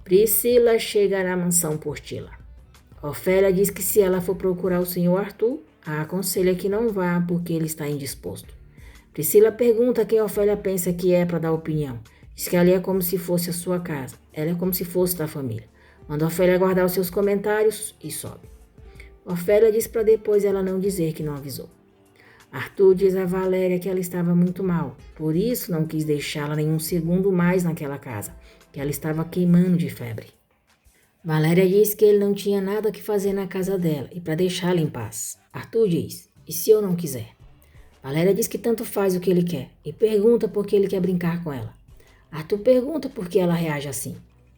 Priscila chega na mansão Portila. Ofélia diz que se ela for procurar o senhor Arthur, a aconselha que não vá porque ele está indisposto. Priscila pergunta quem Ofélia pensa que é para dar opinião. Diz que ali é como se fosse a sua casa. Ela é como se fosse da família. Manda Ofélia guardar os seus comentários e sobe. Ofélia diz para depois ela não dizer que não avisou. Arthur diz a Valéria que ela estava muito mal, por isso não quis deixá-la nenhum segundo mais naquela casa, que ela estava queimando de febre. Valéria diz que ele não tinha nada que fazer na casa dela e para deixá-la em paz. Arthur diz, e se eu não quiser? Valéria diz que tanto faz o que ele quer e pergunta por que ele quer brincar com ela. Arthur pergunta por que ela reage assim.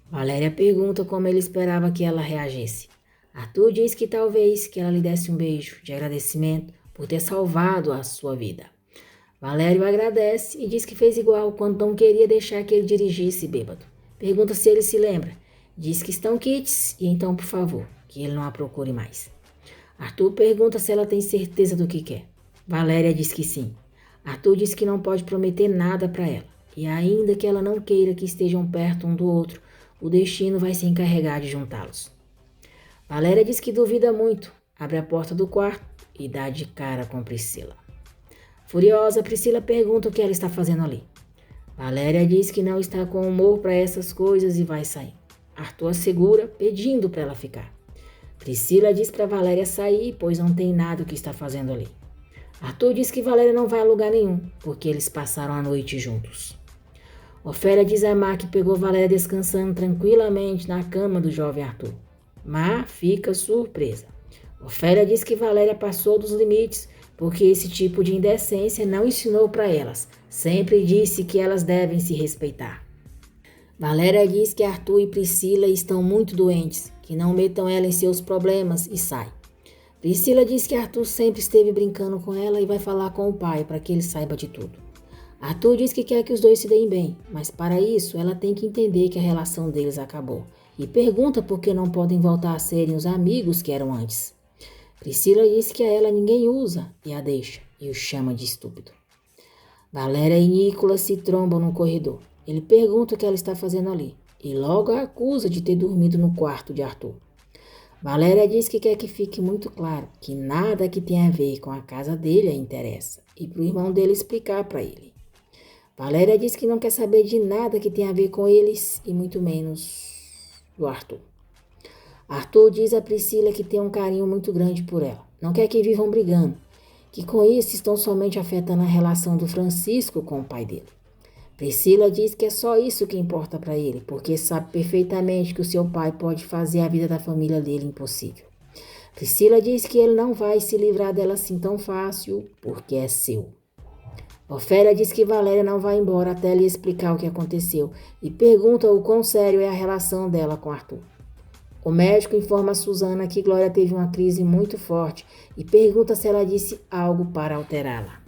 Valéria pergunta como ele esperava que ela reagisse. Arthur diz que talvez que ela lhe desse um beijo de agradecimento por ter salvado a sua vida. Valério agradece e diz que fez igual quando não queria deixar que ele dirigisse bêbado. Pergunta se ele se lembra. Diz que estão quites e então, por favor, que ele não a procure mais. Arthur pergunta se ela tem certeza do que quer. Valéria diz que sim. Arthur diz que não pode prometer nada para ela. E ainda que ela não queira que estejam perto um do outro, o destino vai se encarregar de juntá-los. Valéria diz que duvida muito, abre a porta do quarto e dá de cara com Priscila. Furiosa, Priscila pergunta o que ela está fazendo ali. Valéria diz que não está com humor para essas coisas e vai sair. Arthur a segura, pedindo para ela ficar. Priscila diz para Valéria sair, pois não tem nada o que está fazendo ali. Arthur diz que Valéria não vai a lugar nenhum, porque eles passaram a noite juntos. Ofélia diz a Má que pegou Valéria descansando tranquilamente na cama do jovem Arthur. Má fica surpresa. Ofélia diz que Valéria passou dos limites, porque esse tipo de indecência não ensinou para elas. Sempre disse que elas devem se respeitar. Valéria diz que Arthur e Priscila estão muito doentes, que não metam ela em seus problemas e sai. Priscila diz que Arthur sempre esteve brincando com ela e vai falar com o pai para que ele saiba de tudo. Arthur diz que quer que os dois se deem bem, mas para isso ela tem que entender que a relação deles acabou e pergunta por que não podem voltar a serem os amigos que eram antes. Priscila diz que a ela ninguém usa e a deixa e o chama de estúpido. Valéria e Nicolas se trombam no corredor. Ele pergunta o que ela está fazendo ali e logo a acusa de ter dormido no quarto de Arthur. Valéria diz que quer que fique muito claro que nada que tenha a ver com a casa dele a interessa e para o irmão dele explicar para ele. Valéria diz que não quer saber de nada que tenha a ver com eles e muito menos do Arthur. Arthur diz a Priscila que tem um carinho muito grande por ela. Não quer que vivam brigando, que com isso estão somente afetando a relação do Francisco com o pai dele. Priscila diz que é só isso que importa para ele, porque sabe perfeitamente que o seu pai pode fazer a vida da família dele impossível. Priscila diz que ele não vai se livrar dela assim tão fácil, porque é seu. Ofélia diz que Valéria não vai embora até lhe explicar o que aconteceu e pergunta o quão sério é a relação dela com Arthur. O médico informa a Suzana que Glória teve uma crise muito forte e pergunta se ela disse algo para alterá-la.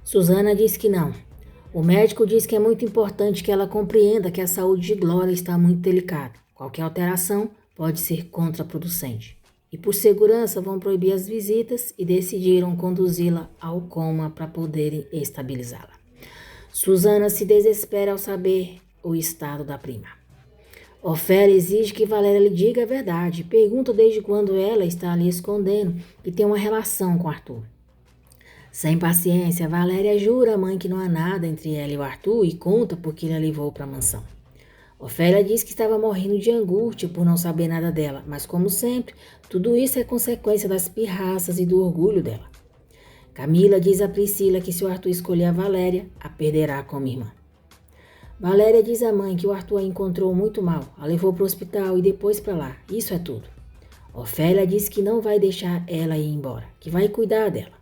Suzana diz que não. O médico diz que é muito importante que ela compreenda que a saúde de Glória está muito delicada. Qualquer alteração pode ser contraproducente. E por segurança vão proibir as visitas e decidiram conduzi-la ao coma para poderem estabilizá-la. Suzana se desespera ao saber o estado da prima. Ofélia exige que Valéria lhe diga a verdade e pergunta desde quando ela está ali escondendo que tem uma relação com Arthur. Sem paciência, Valéria jura à mãe que não há nada entre ela e o Arthur e conta porque ele a levou para a mansão. Ofélia diz que estava morrendo de angústia por não saber nada dela, mas como sempre, tudo isso é consequência das pirraças e do orgulho dela. Camila diz a Priscila que se o Arthur escolher a Valéria, a perderá como irmã. Valéria diz à mãe que o Arthur a encontrou muito mal, a levou para o hospital e depois para lá. Isso é tudo. Ofélia diz que não vai deixar ela ir embora, que vai cuidar dela.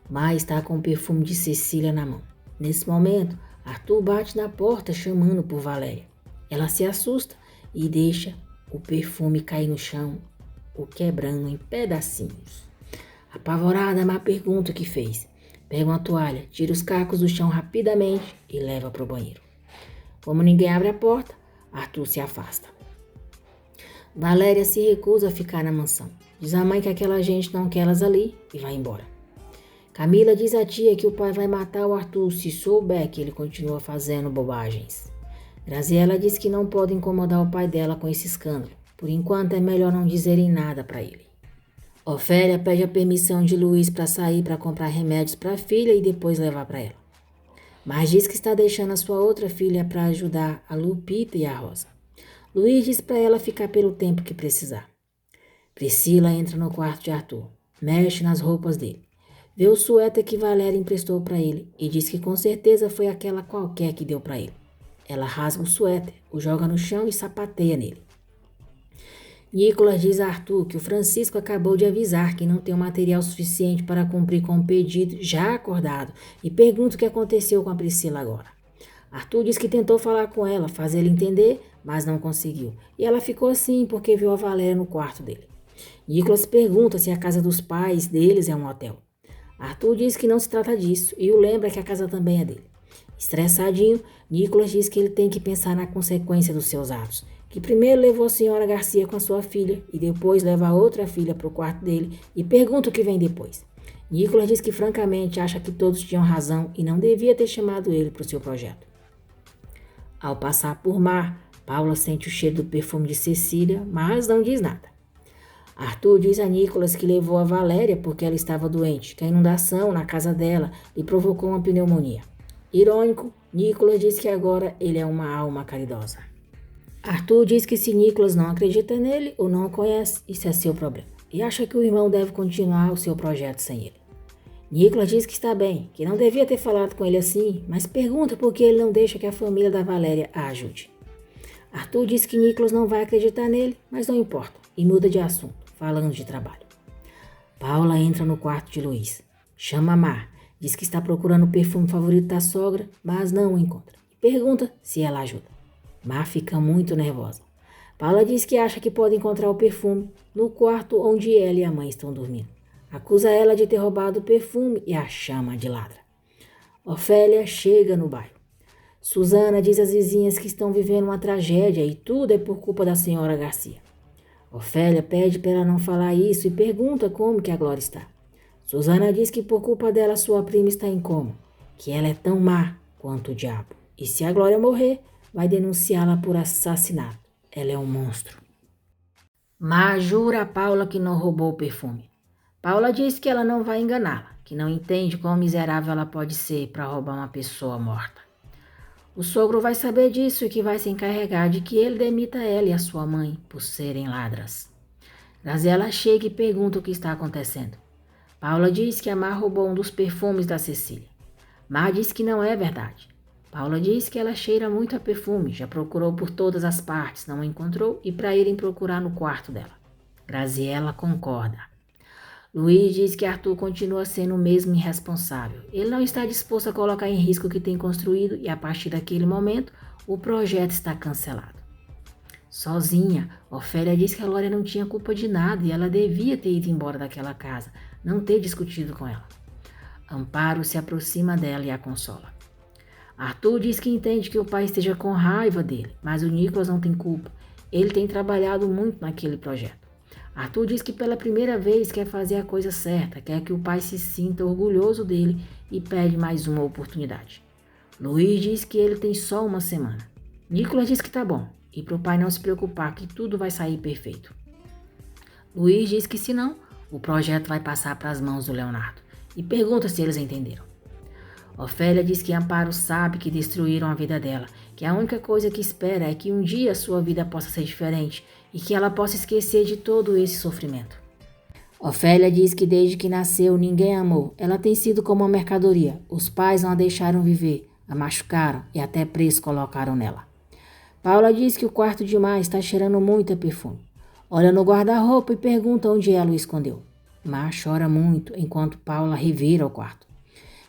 Mai está com o perfume de Cecília na mão. Nesse momento, Arthur bate na porta chamando por Valéria. Ela se assusta e deixa o perfume cair no chão, o quebrando em pedacinhos. Apavorada, Má pergunta o que fez. Pega uma toalha, tira os cacos do chão rapidamente e leva para o banheiro. Como ninguém abre a porta, Arthur se afasta. Valéria se recusa a ficar na mansão. Diz à mãe que aquela gente não quer elas ali e vai embora. Camila diz à tia que o pai vai matar o Arthur se souber que ele continua fazendo bobagens. Graziela diz que não pode incomodar o pai dela com esse escândalo. Por enquanto é melhor não dizerem nada para ele. Ofélia pede a permissão de Luiz para sair para comprar remédios para a filha e depois levar para ela. Mas diz que está deixando a sua outra filha para ajudar a Lupita e a Rosa. Luiz diz para ela ficar pelo tempo que precisar. Priscila entra no quarto de Arthur, mexe nas roupas dele. Vê o suéter que Valéria emprestou para ele e diz que com certeza foi aquela qualquer que deu para ele. Ela rasga o suéter, o joga no chão e sapateia nele. Nicolas diz a Arthur que o Francisco acabou de avisar que não tem o material suficiente para cumprir com o pedido já acordado e pergunta o que aconteceu com a Priscila agora. Arthur diz que tentou falar com ela, fazer ele entender, mas não conseguiu. E ela ficou assim porque viu a Valéria no quarto dele. Nicolas pergunta se a casa dos pais deles é um hotel. Arthur diz que não se trata disso e o lembra que a casa também é dele. Estressadinho, Nicolas diz que ele tem que pensar na consequência dos seus atos. Que primeiro levou a senhora Garcia com a sua filha e depois leva a outra filha para o quarto dele e pergunta o que vem depois. Nicolas diz que francamente acha que todos tinham razão e não devia ter chamado ele para o seu projeto. Ao passar por Mar, Paula sente o cheiro do perfume de Cecília, mas não diz nada. Arthur diz a Nicolas que levou a Valéria porque ela estava doente, que a inundação na casa dela lhe provocou uma pneumonia. Irônico, Nicolas diz que agora ele é uma alma caridosa. Arthur diz que se Nicolas não acredita nele ou não o conhece, isso é seu problema, e acha que o irmão deve continuar o seu projeto sem ele. Nicolas diz que está bem, que não devia ter falado com ele assim, mas pergunta por que ele não deixa que a família da Valéria a ajude. Arthur diz que Nicolas não vai acreditar nele, mas não importa, e muda de assunto, falando de trabalho. Paula entra no quarto de Luiz, chama Mar, diz que está procurando o perfume favorito da sogra, mas não o encontra, e pergunta se ela ajuda. Mar fica muito nervosa. Paula diz que acha que pode encontrar o perfume no quarto onde ela e a mãe estão dormindo. Acusa ela de ter roubado o perfume e a chama de ladra. Ofélia chega no bairro. Susana diz às vizinhas que estão vivendo uma tragédia e tudo é por culpa da senhora Garcia. Ofélia pede para ela não falar isso e pergunta como que a Glória está. Susana diz que por culpa dela sua prima está em coma, que ela é tão má quanto o diabo. E se a Glória morrer, vai denunciá-la por assassinato. Ela é um monstro. Mar jura a Paula que não roubou o perfume. Paula diz que ela não vai enganá-la, que não entende quão miserável ela pode ser para roubar uma pessoa morta. O sogro vai saber disso e que vai se encarregar de que ele demita ela e a sua mãe por serem ladras. Graziela chega e pergunta o que está acontecendo. Paula diz que a Mar roubou um dos perfumes da Cecília. Mar diz que não é verdade. Paula diz que ela cheira muito a perfume, já procurou por todas as partes, não encontrou e para irem procurar no quarto dela. Graziela concorda. Luiz diz que Arthur continua sendo o mesmo irresponsável. Ele não está disposto a colocar em risco o que tem construído e a partir daquele momento o projeto está cancelado. Sozinha, Ofélia diz que a Glória não tinha culpa de nada e ela devia ter ido embora daquela casa, não ter discutido com ela. Amparo se aproxima dela e a consola. Arthur diz que entende que o pai esteja com raiva dele, mas o Nicolas não tem culpa. Ele tem trabalhado muito naquele projeto. Arthur diz que pela primeira vez quer fazer a coisa certa, quer que o pai se sinta orgulhoso dele e pede mais uma oportunidade. Luiz diz que ele tem só uma semana. Nicolas diz que tá bom e para o pai não se preocupar que tudo vai sair perfeito. Luiz diz que se não, o projeto vai passar para as mãos do Leonardo e pergunta se eles entenderam. Ofélia diz que Amparo sabe que destruíram a vida dela, que a única coisa que espera é que um dia sua vida possa ser diferente e que ela possa esquecer de todo esse sofrimento. Ofélia diz que desde que nasceu ninguém a amou. Ela tem sido como uma mercadoria. Os pais não a deixaram viver, a machucaram e até preço colocaram nela. Paula diz que o quarto de Mar está cheirando muito a perfume. Olha no guarda-roupa e pergunta onde ela o escondeu. Mar chora muito enquanto Paula revira o quarto.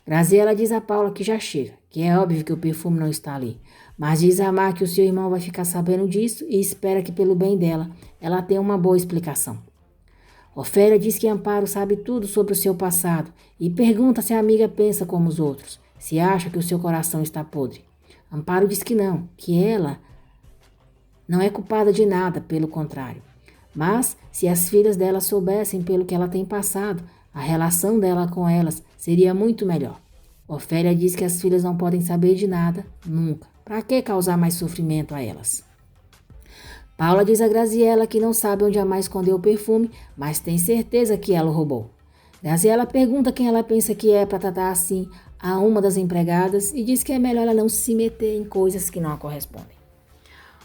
Graziela diz a Paula que já chega, que é óbvio que o perfume não está ali, mas diz a Mar que o seu irmão vai ficar sabendo disso e espera que pelo bem dela, ela tenha uma boa explicação. Ofélia diz que Amparo sabe tudo sobre o seu passado e pergunta se a amiga pensa como os outros, se acha que o seu coração está podre. Amparo diz que não, que ela não é culpada de nada, pelo contrário. Mas se as filhas dela soubessem pelo que ela tem passado, a relação dela com elas seria muito melhor. Ofélia diz que as filhas não podem saber de nada, nunca, Para que causar mais sofrimento a elas? Paula diz a Graziella que não sabe onde a Má escondeu o perfume, mas tem certeza que ela o roubou. Graziella pergunta quem ela pensa que é para tratar assim a uma das empregadas e diz que é melhor ela não se meter em coisas que não a correspondem.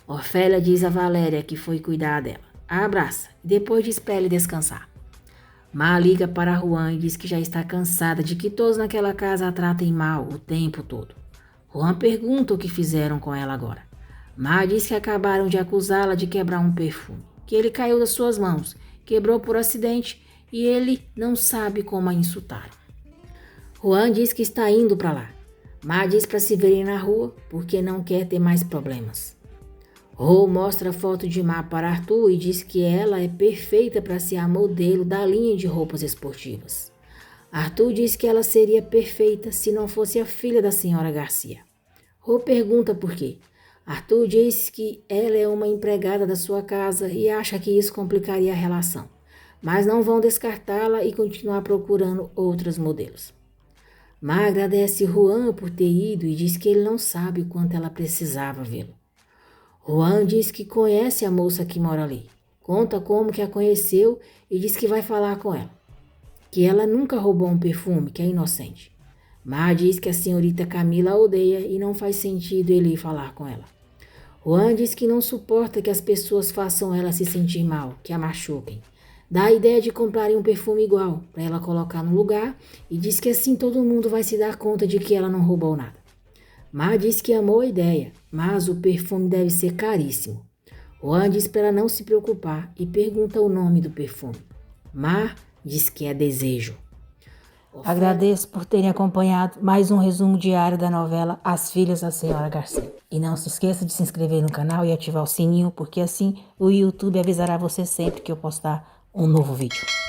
Ofélia diz a Valéria que foi cuidar dela. A abraça e depois diz para ele descansar. Má liga para Juan e diz que já está cansada de que todos naquela casa a tratem mal o tempo todo. Juan pergunta o que fizeram com ela agora. Má diz que acabaram de acusá-la de quebrar um perfume, que ele caiu das suas mãos, quebrou por acidente e ele não sabe como a insultaram. Juan diz que está indo para lá. Má diz para se verem na rua porque não quer ter mais problemas. Rô mostra a foto de Má para Arthur e diz que ela é perfeita para ser a modelo da linha de roupas esportivas. Arthur diz que ela seria perfeita se não fosse a filha da senhora Garcia. Rô pergunta por quê. Arthur diz que ela é uma empregada da sua casa e acha que isso complicaria a relação, mas não vão descartá-la e continuar procurando outros modelos. Má agradece Juan por ter ido e diz que ele não sabe o quanto ela precisava vê-lo. Juan diz que conhece a moça que mora ali, conta como que a conheceu e diz que vai falar com ela, que ela nunca roubou um perfume, que é inocente. Má diz que a senhorita Camila a odeia e não faz sentido ele ir falar com ela. Juan diz que não suporta que as pessoas façam ela se sentir mal, que a machuquem. Dá a ideia de comprarem um perfume igual para ela colocar no lugar e diz que assim todo mundo vai se dar conta de que ela não roubou nada. Má diz que amou a ideia, mas o perfume deve ser caríssimo. Juan diz para ela não se preocupar e pergunta o nome do perfume. Má diz que é Desejo. Agradeço por terem acompanhado mais um resumo diário da novela As Filhas da Senhora Garcia. E não se esqueça de se inscrever no canal e ativar o sininho, porque assim o YouTube avisará você sempre que eu postar um novo vídeo.